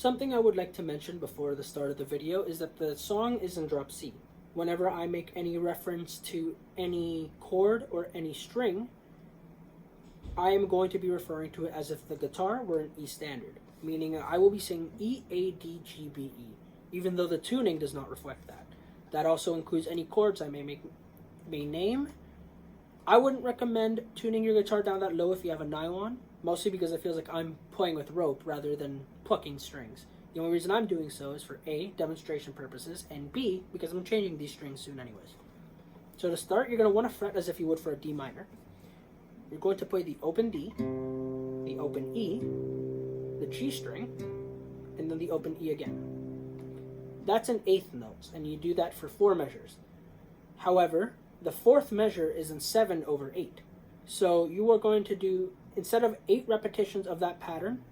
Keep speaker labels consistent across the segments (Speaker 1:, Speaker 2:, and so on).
Speaker 1: Something I would like to mention before the start of the video is that the song is in drop C. Whenever I make any reference to any chord or any string, I am going to be referring to it as if the guitar were an E standard, meaning I will be saying E, A, D, G, B, E, even though the tuning does not reflect that. That also includes any chords I may name. I wouldn't recommend tuning your guitar down that low if you have a nylon, mostly because it feels like I'm playing with rope rather than plucking strings. The only reason I'm doing so is for A, demonstration purposes, and B, because I'm changing these strings soon anyways. So to start, you're going to want to fret as if you would for a D minor. You're going to play the open D, the open E, the G string, and then the open E again. That's an eighth note, and you do that for 4 measures. However, the 4th measure is in 7/8. So you are going to do, instead of 8 repetitions of that pattern,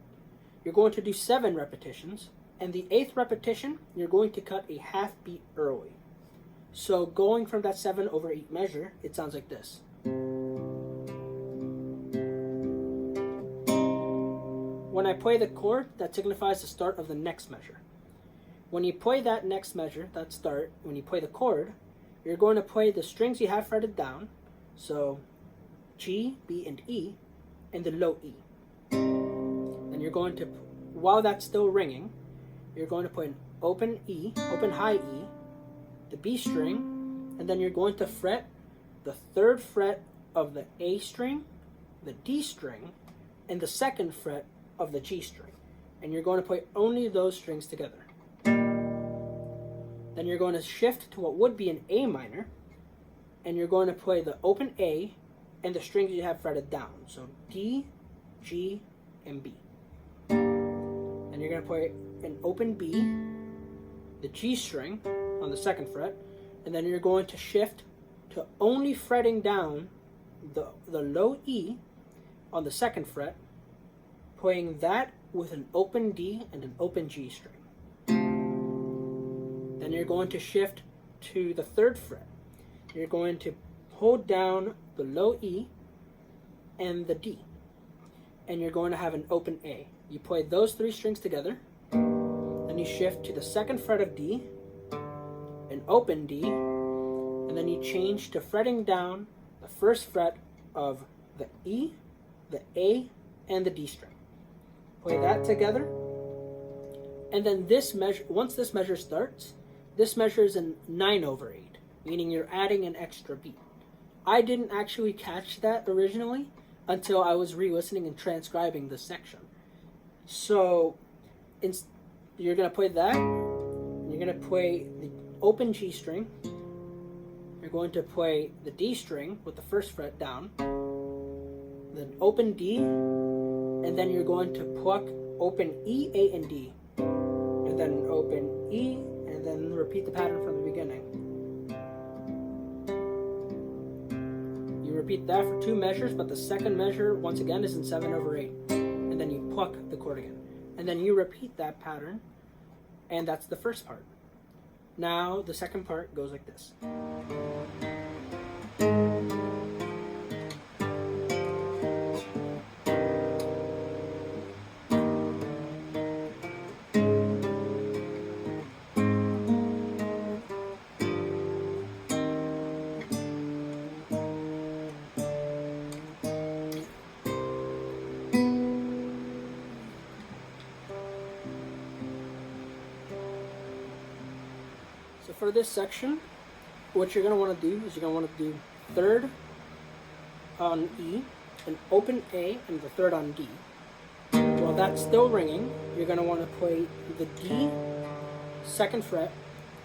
Speaker 1: you're going to do 7 repetitions, and the 8th repetition, you're going to cut a half beat early. So going from that 7/8 measure, it sounds like this. When I play the chord, that signifies the start of the next measure. When you play that next measure, that start, when you play the chord, you're going to play the strings you have fretted down, so G, B, and E, and the low E. Then you're going to, while that's still ringing, you're going to play an open E, open high E, the B string, and then you're going to fret the 3rd fret of the A string, the D string, and the 2nd fret of the G string. And you're going to play only those strings together. Then you're going to shift to what would be an A minor, and you're going to play the open A and the strings you have fretted down. So D, G, and B. Then you're going to play an open B, the G string on the 2nd fret, and then you're going to shift to only fretting down the low E on the 2nd fret, playing that with an open D and an open G string. Then you're going to shift to the 3rd fret. You're going to hold down the low E and the D. And you're going to have an open A. You play those 3 strings together. Then you shift to the 2nd fret of D, an open D, and then you change to fretting down the 1st fret of the E, the A, and the D string. Play that together. And then this measure, once this measure starts, this measure is in 9/8, meaning you're adding an extra beat. I didn't actually catch that originally until I was re-listening and transcribing this section. So you're going to play that. You're going to play the open G string. You're going to play the D string with the 1st fret down. Then open D. And then you're going to pluck open E, A, and D. And then open E, and then repeat the pattern from the beginning. You repeat that for 2 measures, but the 2nd measure, once again, is in 7/8. And then you pluck the chord again. And then you repeat that pattern, and that's the first part. Now, the second part goes like this. So for this section, what you're going to want to do is you're going to want to do 3rd on E, an open A, and the 3rd on D. While that's still ringing, you're going to want to play the D, 2nd fret,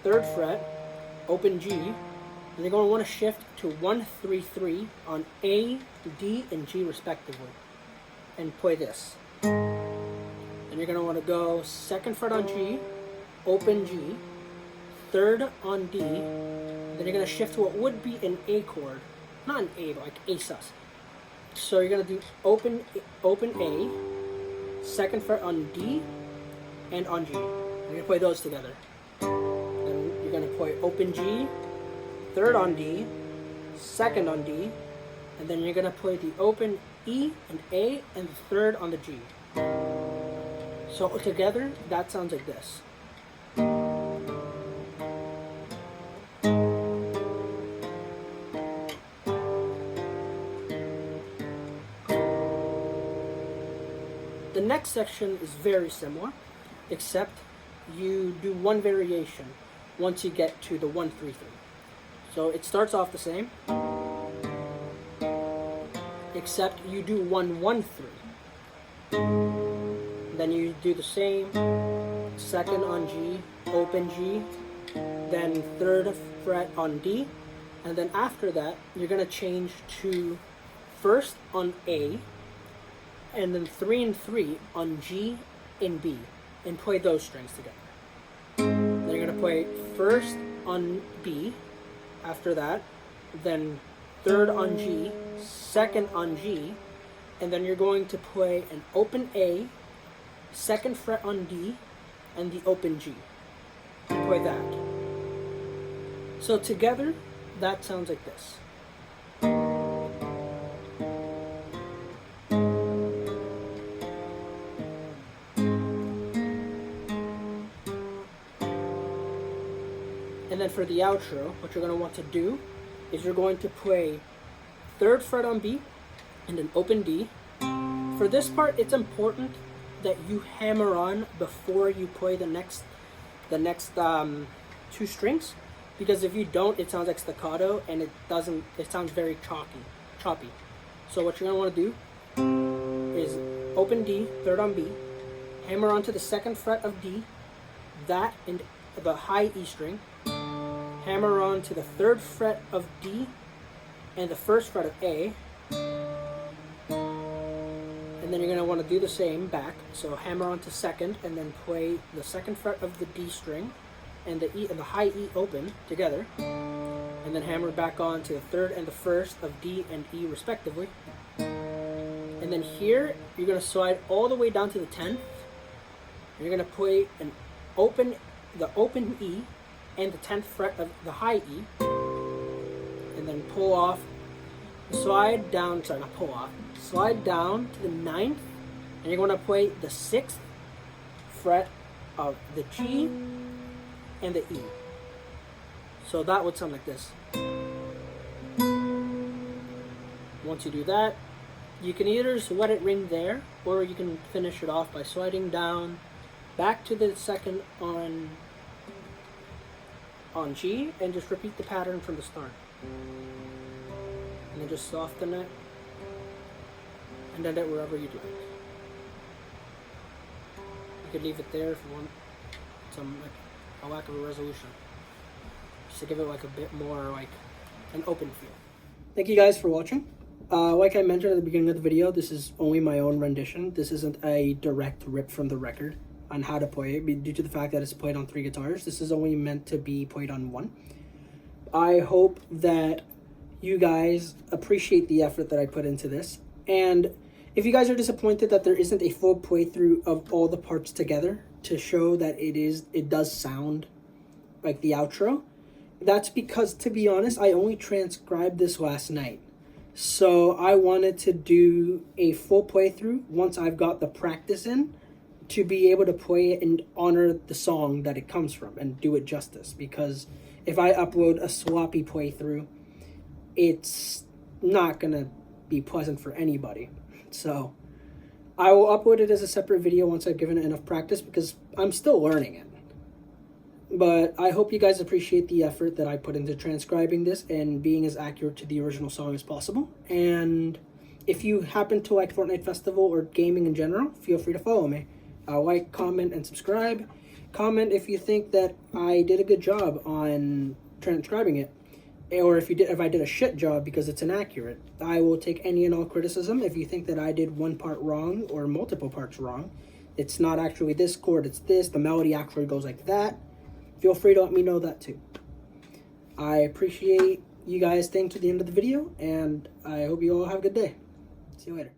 Speaker 1: 3rd fret, open G, and you're going to want to shift to 1-3-3 on A, D, and G respectively, and play this. And you're going to want to go 2nd fret on G, open G, 3rd on D, then you're going to shift to what would be an A chord, not an A, but like A sus. So you're going to do open A, 2nd fret on D, and on G. You're going to play those together. Then you're going to play open G, 3rd on D, 2nd on D, and then you're going to play the open E and A and the 3rd on the G. So together, that sounds like this. The next section is very similar, except you do one variation once you get to the 1-3-3. So it starts off the same, except you do 1-1-3. Then you do the same, second on G, open G, then third fret on D, and then after that you're going to change to first on A, and then 3 and 3 on G and B, and play those strings together. Then you're going to play first on B, after that, then third on G, second on G, and then you're going to play an open A, second fret on D, and the open G. Play that. So together, that sounds like this. And then for the outro, what you're going to want to do is you're going to play third fret on B and an open D. For this part, it's important that you hammer on before you play the next two strings, because if you don't, it sounds like staccato and it sounds very choppy. So what you're going to want to do is open D, third on B, hammer onto the second fret of D, that and the high E string, hammer on to the third fret of D and the first fret of A, and then you're going to want to do the same back. So hammer on to second and then play the second fret of the D string and the E and the high E open together, and then hammer back on to the third and the first of D and E respectively. And then here you're going to slide all the way down to the 10th. You're going to play the open E and the 10th fret of the high E, and then pull off, slide down to the 9th, and you're going to play the 6th fret of the G and the E. So that would sound like this. Once you do that, you can either just let it ring there, or you can finish it off by sliding down back to the second on G and just repeat the pattern from the start. And then just soften it and end it wherever you'd like. You could leave it there if you want a lack of a resolution, just to give it like a bit more like an open feel. Thank you guys for watching. Like I mentioned at the beginning of the video, this is only my own rendition. This isn't a direct rip from the record on how to play it, due to the fact that it's played on 3 guitars. This is only meant to be played on 1. I hope that you guys appreciate the effort that I put into this, and if you guys are disappointed that there isn't a full playthrough of all the parts together to show that it does sound like the outro, that's because, to be honest, I only transcribed this last night. So I wanted to do a full playthrough once I've got the practice in, to be able to play it and honor the song that it comes from and do it justice. Because if I upload a sloppy playthrough, it's not gonna be pleasant for anybody. So I will upload it as a separate video once I've given it enough practice, because I'm still learning it. But I hope you guys appreciate the effort that I put into transcribing this and being as accurate to the original song as possible. And if you happen to like Fortnite Festival or gaming in general, feel free to follow me. Like, comment, and subscribe. Comment if you think that I did a good job on transcribing it, or if I did a shit job because it's inaccurate. I will take any and all criticism. If you think that I did one part wrong or multiple parts wrong, it's not actually this chord, it's this, the melody actually goes like that, feel free to let me know that too. I appreciate you guys staying to the end of the video, and I hope you all have a good day. See you later.